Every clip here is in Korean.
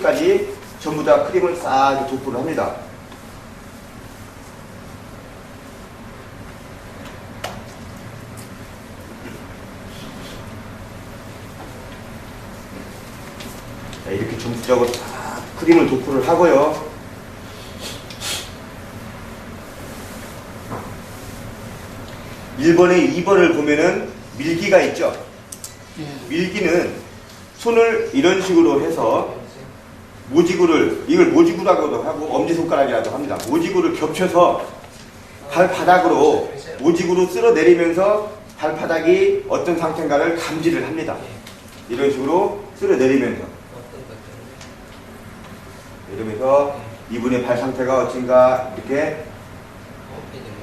끝까지 전부 다 크림을 싹 도포를 합니다. 자, 이렇게 전부적으로 다 크림을 도포를 하고요. (1번에) (2번을) 보면은 밀기가 있죠. 밀기는 손을 이런 식으로 해서 모지구를, 이걸 모지구라고도 하고 엄지손가락이라고 합니다. 모지구를 겹쳐서 발바닥으로 모지구로 쓸어내리면서 발바닥이 어떤 상태인가를 감지를 합니다. 이런 식으로 쓸어내리면서 이러면서 이분의 발 상태가 어딘가 이렇게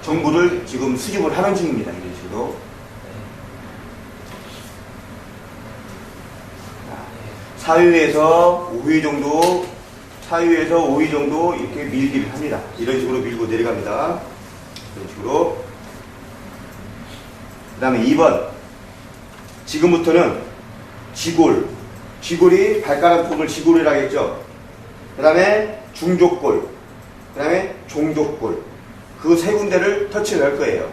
정보를 지금 수집을 하는 중입니다. 이런 식으로. 사유에서 5위 정도, 사유에서 5위 정도 이렇게 밀기를 합니다. 이런 식으로 밀고 내려갑니다. 이런 식으로. 그 다음에 2번. 지금부터는 지골. 지골이 발가락 폼을 지골이라고 했죠. 그 다음에 중족골. 그 다음에 종족골. 그 세 군데를 터치를 할 거예요.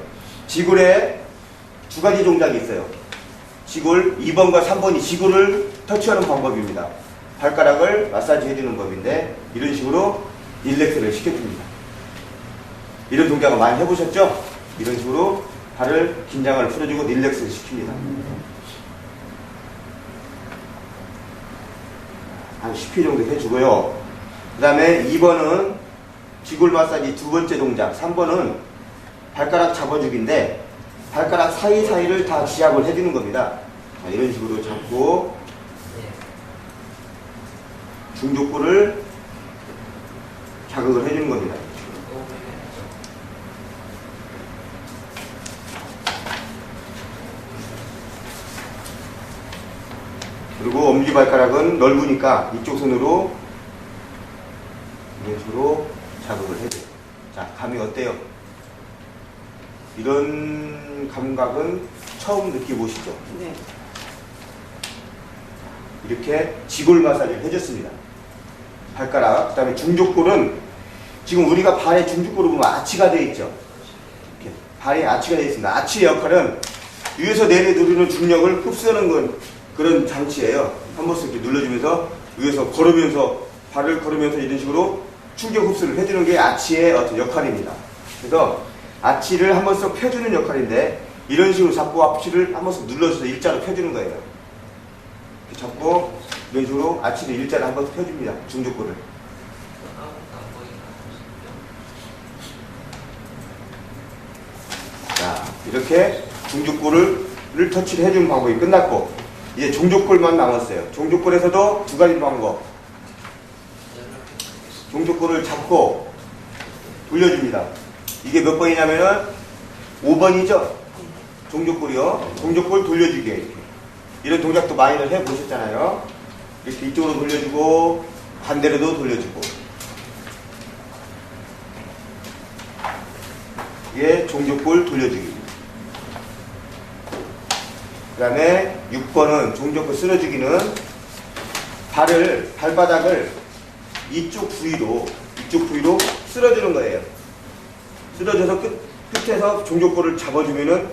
지골에 두 가지 동작이 있어요. 지골, 2번과 3번이 지골을 터치하는 방법입니다. 발가락을 마사지 해주는 법인데 이런 식으로 릴렉스를 시켜줍니다. 이런 동작을 많이 해보셨죠? 이런 식으로 발을 긴장을 풀어주고 릴렉스를 시킵니다. 한 10회 정도 해주고요. 그 다음에 2번은 지골 마사지 두 번째 동작, 3번은 발가락 잡아주기인데 발가락 사이사이를 다 지압을 해주는 겁니다. 자, 이런 식으로 잡고 중족골을 자극을 해주는 겁니다. 그리고 엄지발가락은 넓으니까 이쪽 손으로 이런 식으로 자극을 해줘요. 자, 감이 어때요? 이런 감각은 처음 느껴보시죠? 네. 이렇게 지골 마사지를 해줬습니다. 발가락, 그 다음에 중족골은 지금 우리가 발에 중족골을 보면 아치가 되어 있죠. 이렇게 발에 아치가 되어 있습니다. 아치의 역할은 위에서 내려 누르는 중력을 흡수하는 그런 장치예요. 한 번씩 이렇게 눌러주면서 위에서 걸으면서 발을 걸으면서 이런 식으로 충격 흡수를 해주는 게 아치의 어떤 역할입니다. 그래서 아치를 한 번씩 펴주는 역할인데 이런 식으로 잡고 아치를 한 번씩 눌러줘서 일자로 펴주는 거예요. 이렇게 잡고 이런 식으로 아치를 일자로 한 번씩 펴줍니다. 중족골을. 자, 이렇게 중족골을 터치를 해주는 방법이 끝났고 이제 종족골만 남았어요. 종족골에서도 두 가지 방법. 종족골을 잡고 돌려줍니다. 이게 몇 번이냐면은 5번이죠? 종족골이요. 종족골 돌려주기. 이렇게. 이런 동작도 많이들 해보셨잖아요. 이렇게 이쪽으로 돌려주고 반대로도 돌려주고. 이게 종족골 돌려주기. 그 다음에 6번은 종족골 쓸어주기는 발바닥을 이쪽 부위로 쓸어주는 거예요. 쓸어줘서 끝에서 종족골을 잡아주면은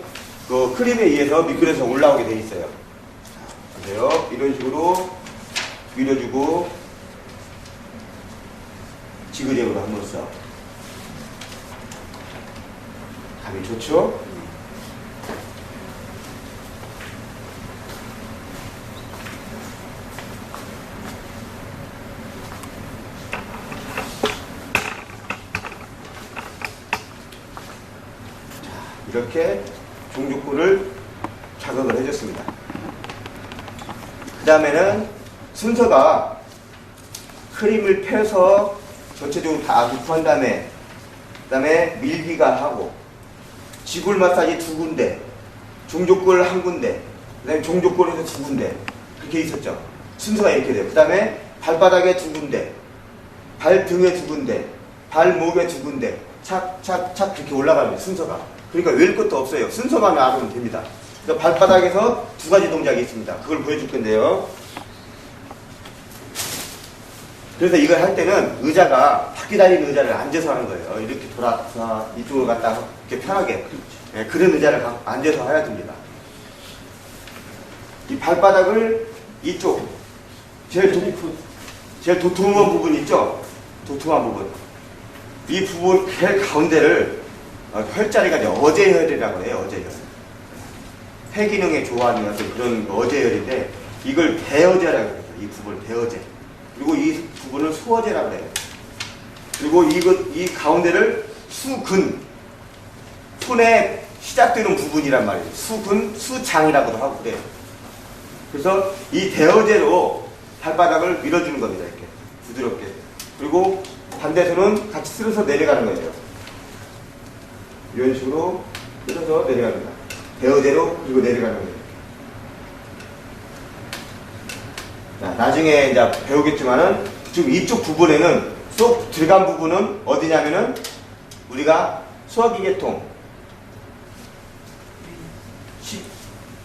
그 크림에 의해서 미끄러져서 올라오게 돼 있어요. 그래요. 이런 식으로 밀어주고 지그재그로 한 번 써. 감이 좋죠? 이렇게 종족골을 자극을 해줬습니다. 그 다음에는 순서가 크림을 펴서 전체적으로 다 도포한 다음에 그 다음에 밀기가 하고 지골 마사지 두 군데, 종족골 한 군데, 그 다음에 종족골에서 두 군데 그렇게 있었죠. 순서가 이렇게 돼요. 그 다음에 발바닥에 두 군데, 발등에 두 군데, 발목에 두 군데 착착착 그렇게 올라갑니다. 순서가. 그러니까 외울 것도 없어요. 순서만 알아보면 됩니다. 그러니까 발바닥에서 두 가지 동작이 있습니다. 그걸 보여줄 건데요. 그래서 이걸 할 때는 의자가 바퀴 달린 의자를 앉아서 하는 거예요. 이렇게 돌아서 이쪽으로 갔다 이렇게 편하게. 예, 그런 의자를 앉아서 해야 됩니다. 이 발바닥을 이쪽 제일 도톰한 부분 있죠? 도톰한 부분. 이 부분 제일 가운데를 혈자리가 이제 어제혈이라고 해요. 어제혈. 폐기능에 좋아하는 어떤 그런 어제혈인데 이걸 대어제라고 해요. 이 부분을 대어제. 그리고 이 부분을 수어제라고 해요. 그리고 이 가운데를 수근, 손에 시작되는 부분이란 말이에요. 수근, 수장이라고도 하고 그래요. 그래서 이 대어제로 발바닥을 밀어주는 겁니다. 이렇게 부드럽게. 그리고 반대손은 같이 쓸어서 내려가는 거예요. 이런 식으로 쓸어서 내려갑니다. 대어제로 그리고 내려가는 거예요. 자, 나중에 이제 배우겠지만은 지금 이쪽 부분에는 쏙 들어간 부분은 어디냐면은 우리가 소화기계통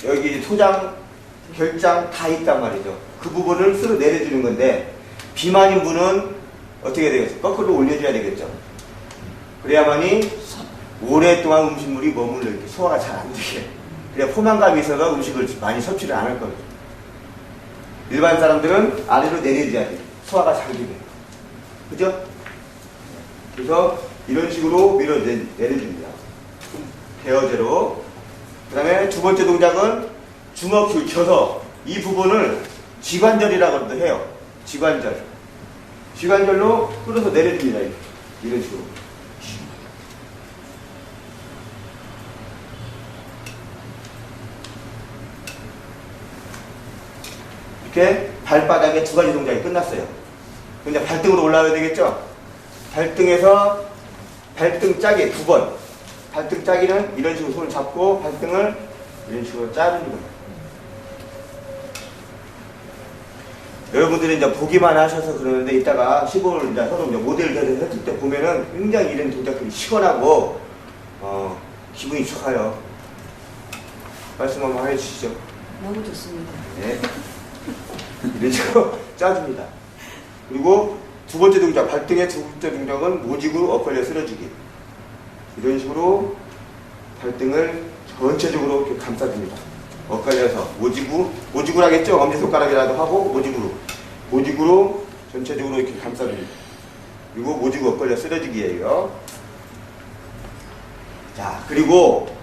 여기 소장, 결장 다 있단 말이죠. 그 부분을 쓸어 내려주는 건데 비만인 분은 어떻게 되겠어요? 거꾸로 올려줘야 되겠죠. 그래야만이 오랫동안 음식물이 머물러 이렇게 소화가 잘 안 되게. 그래야 포만감이 있어서 음식을 많이 섭취를 안 할 겁니다. 일반 사람들은 아래로 내려줘야 돼요. 소화가 잘 되게. 그죠? 그래서 이런 식으로 내려줍니다. 대어제로. 그 다음에 두 번째 동작은 주먹을 켜서 이 부분을 지관절이라고도 해요. 지관절. 지관절로 끌어서 내려줍니다. 이런 식으로. 이렇게 발바닥에 두 가지 동작이 끝났어요. 근데 발등으로 올라와야 되겠죠? 발등에서 발등 짜기 2번. 발등 짜기는 이런 식으로 손을 잡고 발등을 이런 식으로 짜는 겁니다. 여러분들이 이제 보기만 하셔서 그러는데 이따가 시골 이제 서로 이제 모델 대회를 했을 때 보면은 굉장히 이런 동작들이 시원하고 기분이 좋아요. 말씀 한번 해주시죠. 너무 좋습니다. 네. 이런 식으로 짜줍니다. 그리고 두 번째 동작, 발등의 두 번째 동작은 모직으로 엇걸려 쓸어주기. 이런 식으로 발등을 전체적으로 이렇게 감싸줍니다. 엇갈려서 모직으로 하겠죠? 엄지손가락이라도 하고 모직으로 전체적으로 이렇게 감싸줍니다. 그리고 모직으로 엇걸려 쓸어주기예요. 자, 그리고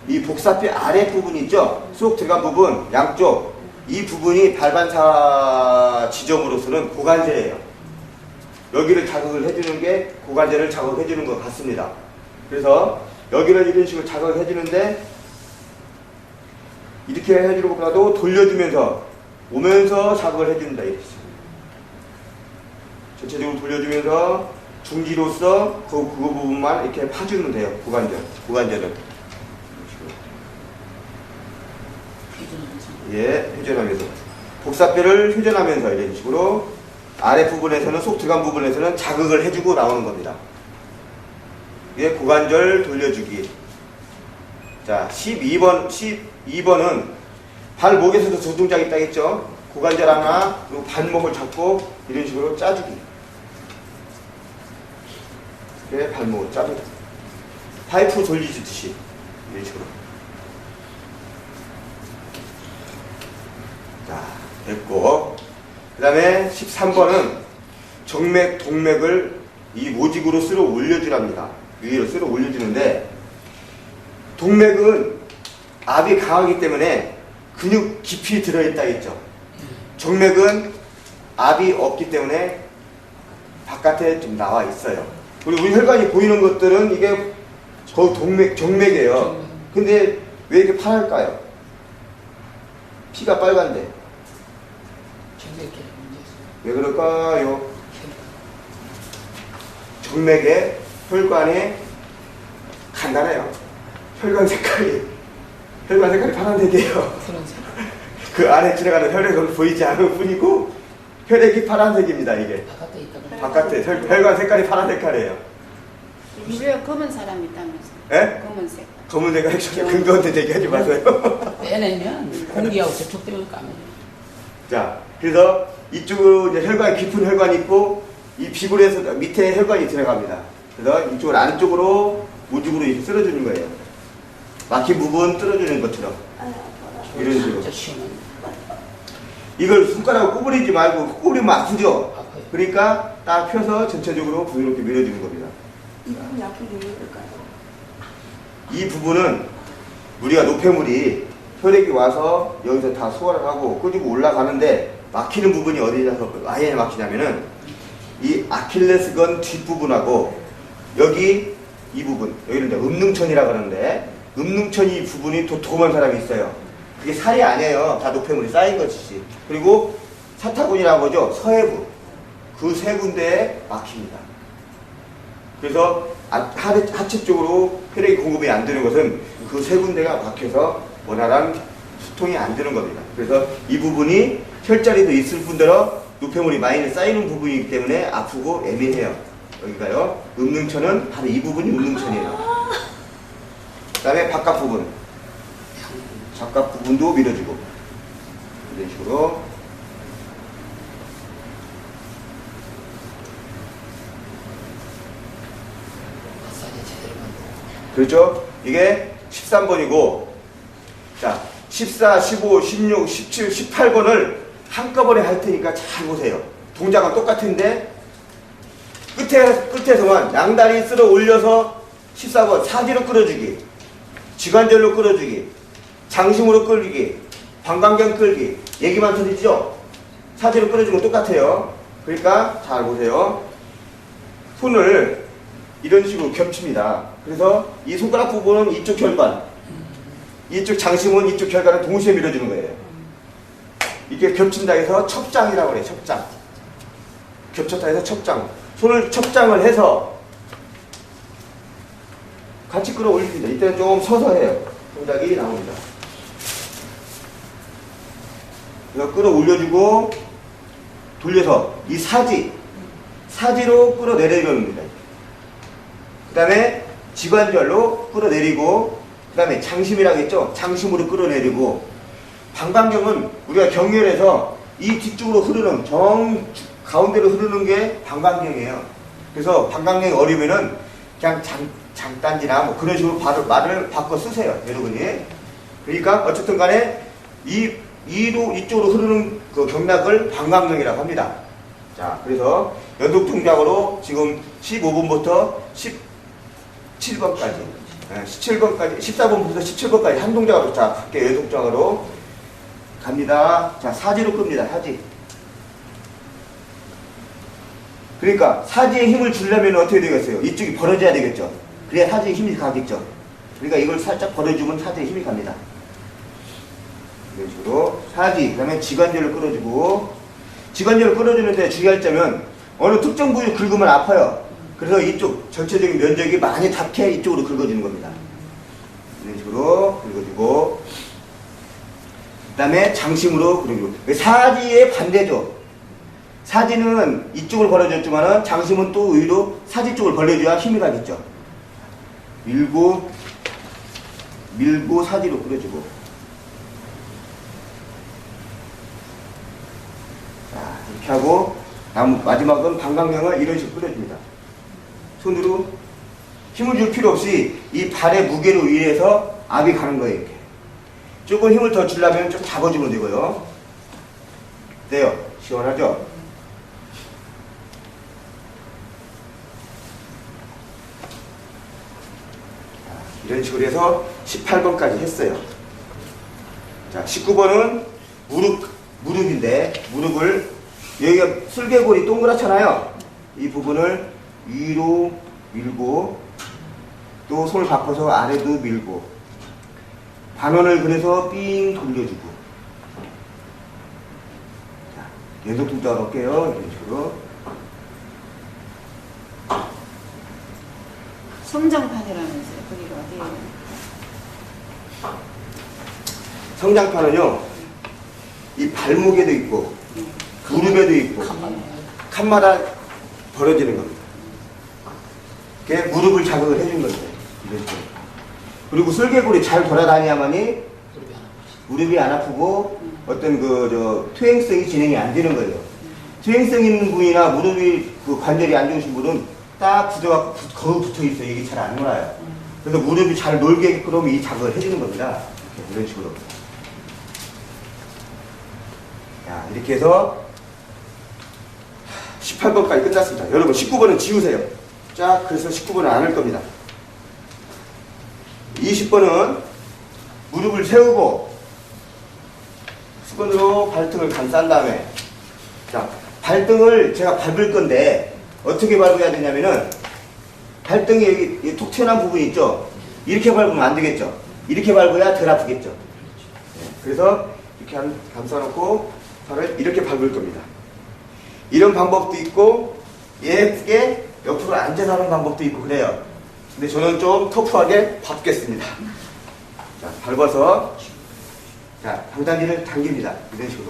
이 복사뼈 아랫부분 있죠? 쏙 들어간 부분, 양쪽 이 부분이 발반사 지점으로서는 고관절이에요. 여기를 자극을 해주는 게 고관절을 자극해주는 것 같습니다. 그래서 여기를 이런 식으로 자극을 해주는데 이렇게 해주는 것보다도 돌려주면서 오면서 자극을 해준다. 이렇게 전체적으로 돌려주면서 중지로서 그 부분만 이렇게 파주면 돼요. 고관절은. 예, 회전하면서 복사뼈를 회전하면서 이런 식으로 아랫부분에서는 속 들어간 부분에서는 자극을 해주고 나오는 겁니다. 이게 고관절 돌려주기. 자, 12번은 발목에서도 두 동작 있다 했죠. 고관절 하나 그리고 발목을 잡고 이런 식으로 짜주기. 이렇게 발목을 짜주기. 파이프 돌리듯이 이런 식으로. 자, 됐고. 그 다음에 13번은 정맥, 동맥을 이 모직으로 쓸어 올려주랍니다. 위로 쓸어 올려주는데, 동맥은 압이 강하기 때문에 근육 깊이 들어있다 했죠. 정맥은 압이 없기 때문에 바깥에 좀 나와 있어요. 그리고 우리 혈관이 보이는 것들은 이게 거의 정맥이에요. 근데 왜 이렇게 파랄까요? 피가 빨간데. 왜 그럴까요? 정맥에 혈관에 간단해요. 혈관 색깔이 파란색이에요. 그 안에 지나가는 혈액은 보이지 않을 뿐이고 혈액이 파란색입니다. 이게 바깥에 혈관 색깔이 파란 색깔이에요. 우리가 검은 사람이 있다면서? 예? 검은색. 검은색깔 근거한테 얘기하지 마세요. 빼내면 공기하고 접촉되면 까매요. 자, 그래서 이쪽으로 이제 혈관이 깊은 혈관이 있고 이 비굴에서 밑에 혈관이 들어갑니다. 그래서 이쪽을 안쪽으로 우측으로 이렇게 쓸어주는 거예요. 막힌 부분 쓸어주는 것처럼 이런 식으로. 진짜 시원하네. 이걸 손가락으로 구부리지 말고 구부리면 아프죠? 그러니까 딱 펴서 전체적으로 부드럽게 밀어주는 겁니다. 이 부분 약하게 밀을까요? 이 부분은 우리가 노폐물이 혈액이 와서 여기서 다 소화를 하고 끄지고 올라가는데 막히는 부분이 어디라서 아예 막히냐면은 이 아킬레스건 뒷부분하고 여기 이 부분, 여기는 이제 음능천이라고 하는데 음능천 이 부분이 도톰한 사람이 있어요. 그게 살이 아니에요. 다 노폐물이 쌓인 것이지. 그리고 사타구니라고 하죠. 서해부. 그 세 군데에 막힙니다. 그래서 하체 쪽으로 혈액이 공급이 안 되는 것은 그 세 군데가 막혀서 원활한 수통이 안 되는 겁니다. 그래서 이 부분이 혈자리도 있을 뿐더러 노폐물이 많이 쌓이는 부분이기 때문에 아프고 예민해요. 여기가요. 음능천은 바로 이 부분이 음능천이에요. 그 다음에 바깥 부분. 바깥 부분도 밀어주고 이런 식으로 마사지 제대로 받네. 그렇죠? 이게 13번이고 자 14, 15, 16, 17, 18번을 한꺼번에 할 테니까 잘 보세요. 동작은 똑같은데 끝에서만 양다리 쓸어 올려서 14번 사지로 끌어주기, 지관절로 끌어주기, 장심으로 끌기, 방광경 끌기 얘기만 들리죠? 사지로 끌어주는 건 똑같아요. 그러니까 잘 보세요. 손을 이런 식으로 겹칩니다. 그래서 이 손가락 부분은 이쪽 혈관, 이쪽 장심은 이쪽 혈관을 동시에 밀어주는 거예요. 이게 겹친다 해서 첩장이라고 그래요. 첩장. 겹쳤다 해서 첩장. 손을 첩장을 해서 같이 끌어올립니다. 이때는 조금 서서 해요. 동작이 나옵니다. 그래서 끌어올려주고 돌려서 이 사지로 끌어내리는 겁니다. 그 다음에 지관절로 끌어내리고 그 다음에 장심이라고 했죠? 장심으로 끌어내리고 방광경은 우리가 경혈해서 이 뒤쪽으로 흐르는 가운데로 흐르는 게 방광경이에요. 그래서 방광경이 어려우면은 그냥 장단지나 뭐 그런 식으로 말을 바꿔 쓰세요, 여러분이. 그러니까 어쨌든 간에 이쪽으로 흐르는 그 경락을 방광경이라고 합니다. 자, 그래서 연속 동작으로 지금 15번부터 17번까지, 17번까지, 14번부터 17번까지 한 동작으로 자, 갈게요. 연속 동작으로 갑니다. 자, 사지로 끕니다. 사지. 그러니까 사지에 힘을 주려면 어떻게 되겠어요? 이쪽이 벌어져야 되겠죠. 그래야 사지에 힘이 가겠죠. 그러니까 이걸 살짝 벌어주면 사지에 힘이 갑니다. 이런 식으로 사지, 그 다음에 지관절을 끌어주고 지관절을 끌어주는데 주의할 점은 어느 특정 부위를 긁으면 아파요. 그래서 이쪽 전체적인 면적이 많이 닿게 이쪽으로 긁어주는 겁니다. 이런 식으로 긁어주고 그 다음에 장심으로 긁어주고 사지의 반대죠. 사지는 이쪽을 벌어줬지만은 장심은 또 의외로 사지 쪽을 벌려줘야 힘이 가겠죠. 밀고 사지로 끌어주고 자, 이렇게 하고 마지막은 방광경을 이런 식으로 끌어줍니다. 손으로 힘을 줄 필요 없이 이 발의 무게로 의해서 압이 가는 거예요. 이렇게 조금 힘을 더 주려면 좀 잡아주면 되고요. 돼요. 시원하죠? 이런 식으로 해서 18번까지 했어요. 자, 19번은 무릎인데, 무릎을, 여기가 슬개골이 동그랗잖아요. 이 부분을 위로 밀고, 또 손을 바꿔서 아래도 밀고, 반원을 그래서 삥 돌려주고. 자, 연속 동작으로 할게요. 이런 식으로. 성장판이라면서요. 거기가 어디예요? 성장판은요, 이 발목에도 있고, 무릎에도 있고, 칸마다 벌어지는 겁니다. 그게 무릎을 자극을 해준 건데, 이런 식으로. 그리고 슬개골이 잘 돌아다녀야만이 무릎이 안 아프고 어떤 퇴행성이 진행이 안 되는 거예요. 퇴행성 있는 분이나 무릎이 그 관절이 안 좋으신 분은 딱 굳어갖고 거의 붙어 있어요. 이게 잘 안 놀아요. 그래서 무릎이 잘 놀게끔 이 작업을 해주는 겁니다. 이런 식으로. 자, 이렇게 해서 18번까지 끝났습니다. 여러분 19번은 지우세요. 자, 그래서 19번은 안 할 겁니다. 20번은 무릎을 세우고 수건으로 발등을 감싼 다음에, 자, 발등을 제가 밟을 건데 어떻게 밟아야 되냐면은 발등에 여기 톡 튀어나온 부분이 있죠. 이렇게 밟으면 안 되겠죠. 이렇게 밟아야 덜 아프겠죠. 그래서 이렇게 감싸놓고 발을 이렇게 밟을 겁니다. 이런 방법도 있고 예쁘게 옆으로 앉아서 하는 방법도 있고 그래요. 근데 저는 좀 터프하게 밟겠습니다. 자, 밟아서 자, 방단지를 당깁니다. 이런 식으로.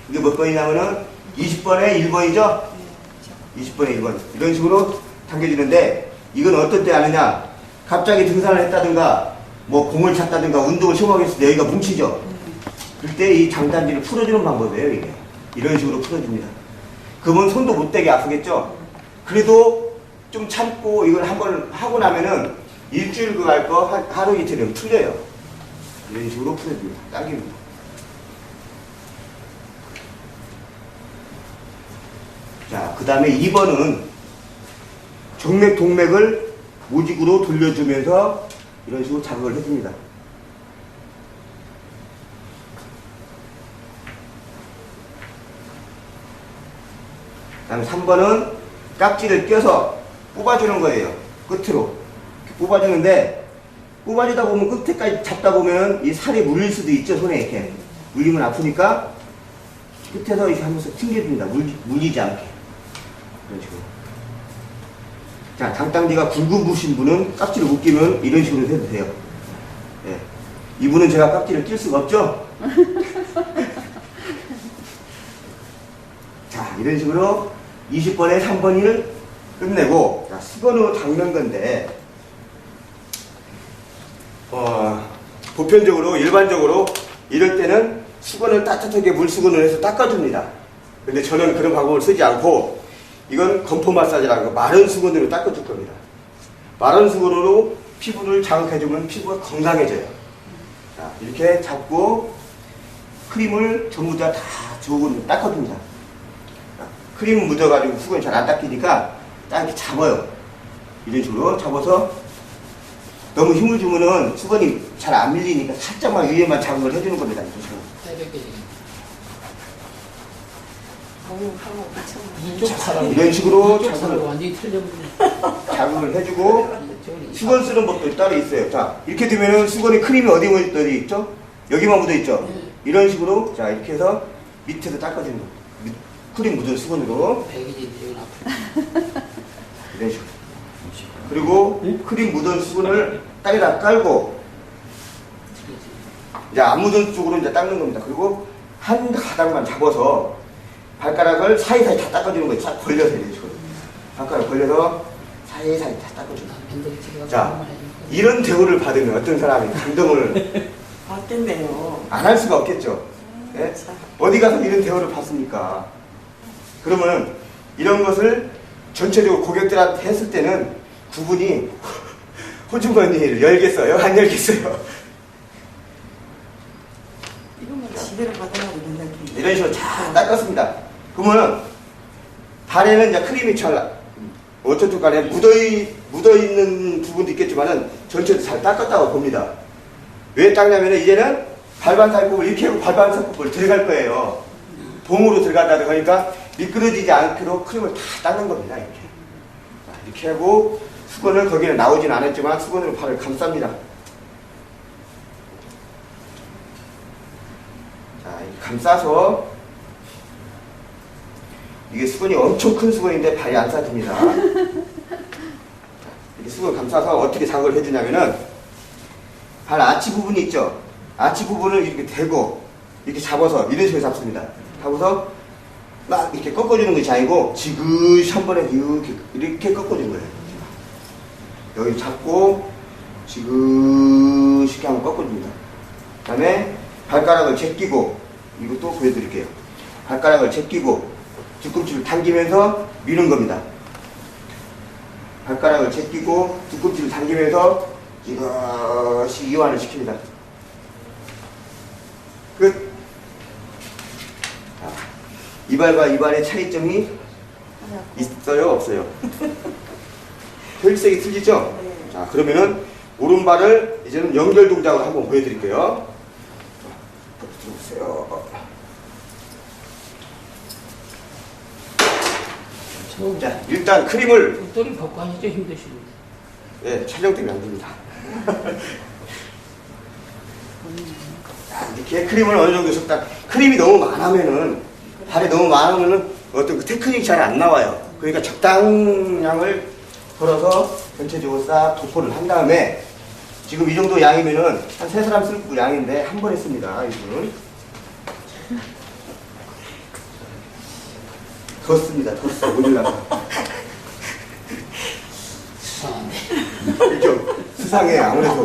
이게 몇 번이냐면은 20번에 1번이죠? 20번에 1번. 이런 식으로 당겨지는데 이건 어떤 때 하느냐? 갑자기 등산을 했다든가 뭐 공을 찼다든가 운동을 심하게 했을 때 여기가 뭉치죠? 그때 이 장단지를 풀어주는 방법이에요. 이게. 이런 식으로 풀어줍니다. 그러면 손도 못되게 아프겠죠? 그래도 좀 참고 이걸 한번 하고 나면은 일주일 그거 할 거 하루 이틀이면 풀려요. 이런 식으로 풀어줍니다. 당깁니다. 자, 그 다음에 2번은 정맥, 동맥을 모직으로 돌려주면서 이런 식으로 자극을 해줍니다. 그 다음에 3번은 깍지를 껴서 뽑아주는 거예요. 끝으로. 뽑아주는데, 뽑아주다 보면 끝에까지 잡다 보면 이 살이 물릴 수도 있죠, 손에 이렇게. 물리면 아프니까 끝에서 이렇게 하면서 튕겨줍니다. 물리지 않게. 이런 식으로. 자, 장땅지가 굵은 부신 분은 깍지를 못 끼면 이런 식으로 해도 돼요. 예. 이분은 제가 깍지를 낄 수가 없죠? 자, 이런 식으로 20번에 3번을 끝내고, 자, 수건으로 닦는 건데, 보편적으로, 일반적으로, 이럴 때는 수건을 따뜻하게 물수건을 해서 닦아줍니다. 근데 저는 그런 방법을 쓰지 않고, 이건 건포 마사지라는 거, 마른 수건으로 닦아줄 겁니다. 마른 수건으로 피부를 자극해주면 피부가 건강해져요. 자, 이렇게 잡고, 크림을 전부 다 저으로 닦아줍니다. 크림 묻어가지고 수건이 잘 안 닦이니까 딱 이렇게 잡아요. 이런 식으로 잡아서 너무 힘을 주면은 수건이 잘 안 밀리니까 살짝만 위에만 자극을 해주는 겁니다. 이런 식으로. 이쪽 사람 이런 식으로 이쪽 사람 완전히 틀려버리네. 자극을 해주고 수건 쓰는 법도 따로 있어요. 자, 이렇게 되면은 수건이 크림이 어디 묻어 있죠? 여기만 묻어 있죠? 이런 식으로 자, 이렇게 해서 밑에서 닦아주는 겁니다. 크림 묻은 수건으로 백이지 이건 아프다. 이런 식으로. 그리고 크림 묻은 수건을 땅에다 깔고 이제 안 묻은 쪽으로 이제 닦는 겁니다. 그리고 한 가닥만 잡아서 발가락을 사이사이 다 닦아주는 거예요. 쫙 벌려서 이런 식으로. 발가락 벌려서 사이사이 다 닦아주는 거예요. 자, 이런 대우를 받으면 어떤 사람이 감동을 어땠네요. 안 할 수가 없겠죠. 네? 어디 가서 이런 대우를 받습니까? 그러면 이런 것을 전체적으로 고객들한테 했을 때는 그분이 호주머니를 열겠어요? 안 열겠어요? 이거만 지대로 받으라고 맨날 이런 식으로 잘 닦았습니다. 그러면 발에는 이제 크림이 잘 어쨌든 간에 묻어있는 부분도 있겠지만은 전체도 잘 닦았다고 봅니다. 왜 닦냐면은 이제는 발반살법을 이렇게 하고 발반살법을 들어갈 거예요. 봉으로 들어간다고 하니까 미끄러지지 않도록 크림을 다 닦는 겁니다. 이렇게 하고 수건을 거기는 나오진 않았지만 수건으로 발을 감쌉니다. 자, 이렇게 감싸서 이게 수건이 엄청 큰 수건인데 발이 안 싸집니다. 이렇게 수건 감싸서 어떻게 자극을 해주냐면은 발 아치 부분이 있죠. 아치 부분을 이렇게 대고 이렇게 잡아서 이런 식으로 잡습니다. 잡아서 막 이렇게 꺾어주는 것이 아니고 지그시 한 번에 이렇게 꺾어주는 거예요. 여기 잡고 지그시 한번 꺾어줍니다. 그 다음에 발가락을 제끼고, 이것도 보여드릴게요. 발가락을 제끼고 뒤꿈치를 당기면서 미는 겁니다. 발가락을 제끼고 뒤꿈치를 당기면서 이것이 이완을 시킵니다. 끝. 자, 이발과 이발의 차이점이 있어요, 없어요? 혈색이 틀리죠? 네. 자, 그러면은 오른발을 이제는 연결 동작을 한번 보여드릴게요. 자, 들어보세요. 자, 일단 크림을, 옷도리 벗고 하시죠, 힘드시면. 예, 촬영 때문에 안 됩니다. 자, 이렇게 크림을 어느 정도 섞다, 크림이 너무 많으면은, 발이 너무 많으면은 어떤 그 테크닉이 잘 안 나와요. 그러니까 적당량을 걸어서 전체적으로 싹 도포를 한 다음에, 지금 이 정도 양이면은 한 3사람 쓸 양인데 한 번 했습니다, 이분은. 더 씁니다, 더 써, 올리려고. 수상한데. 좀 수상해. 아무래도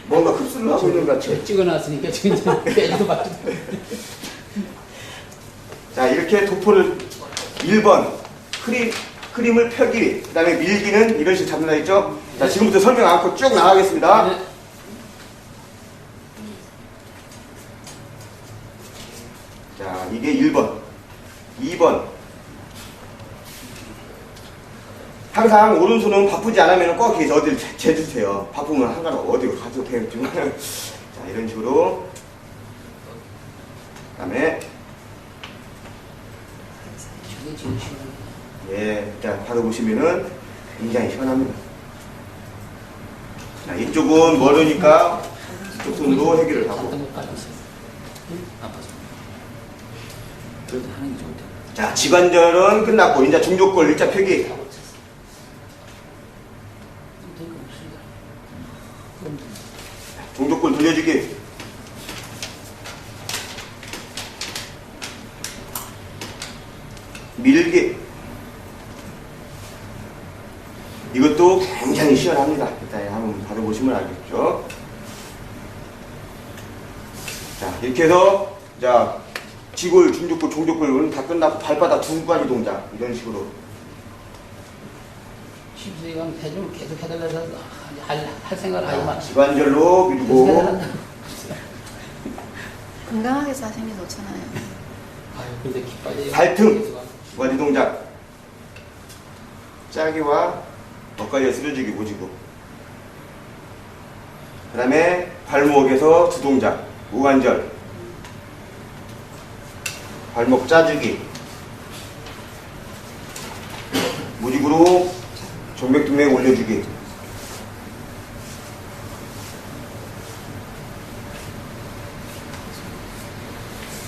뭔가 흡수를 하고 있는 것 같아. 찍어놨으니까 지금 이제 빼지도 받지도. 자, 이렇게 도포를 1번 크림을 펴기, 그 다음에 밀기는 이런 식으로 잡는다 했죠? 자, 지금부터 설명 않고 쭉 나가겠습니다. 네. 자, 이게 1번. 2번. 항상 오른손은 바쁘지 않으면 꼭 이렇게 어디를 재주세요. 바쁘면 한가로 어디 가도 되겠지만. 자, 이런 식으로. 그 다음에, 저게 제일 시원합니다. 예, 자, 받아보시면은 굉장히 시원합니다. 자, 이쪽은 멀으니까 이쪽 손으로 해결을 하고. 갖다 못 받았어요. 아파서. 그래도 하는 게 좋은데. 자, 지관절은 끝났고, 이제 중족골 일자 펴기. 다 고쳤어. 되게 없습니다. 중족골 돌려주기. 밀기. 이것도 굉장히 시원합니다. 일단 한번 받아보시면 알겠죠. 자, 이렇게 해서, 자, 지골, 중족골, 종족골은 다 끝났고, 발바닥 두 가지 동작. 이런 식으로. 심수이가 해주면 계속 해달라서 할 생각을 하지 마. 지관절로 밀고, 건강하게 사시는 게 좋잖아요. 아유, 근데 기빠져. 발등. 두 가지 동작. 짜기와 엇갈려 쓰러지기 모지고. 그 다음에 발목에서 두 동작. 무관절. 발목 짜주기. 무직으로 정맥등맥 올려주기.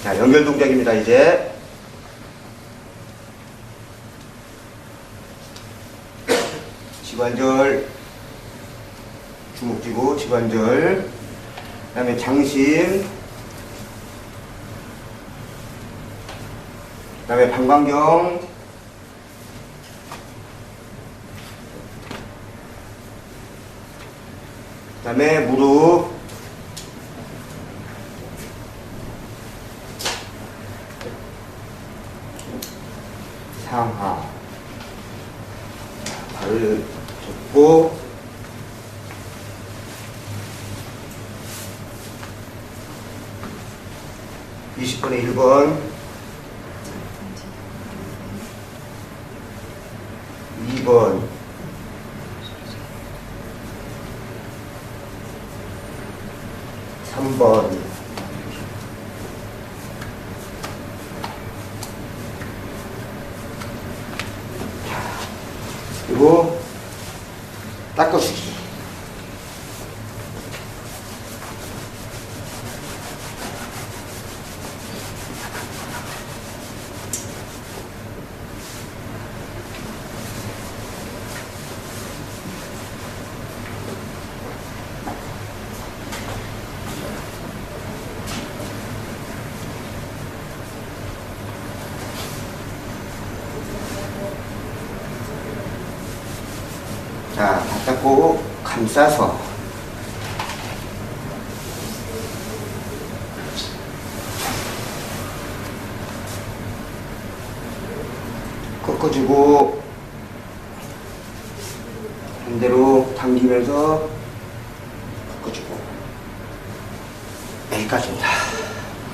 자, 연결 동작입니다, 이제. 지관절, 주먹 쥐고, 지관절. 그 다음에 장심. 그 다음에 방광경. 그 다음에 무릎. 상하. 발을 접고, 이 20번에 1번, 2번, 3번, 그리고 닦아주기. 자, 다 닦고 감싸서 꺾어주고 반대로 당기면서 꺾어주고 여기까지입니다.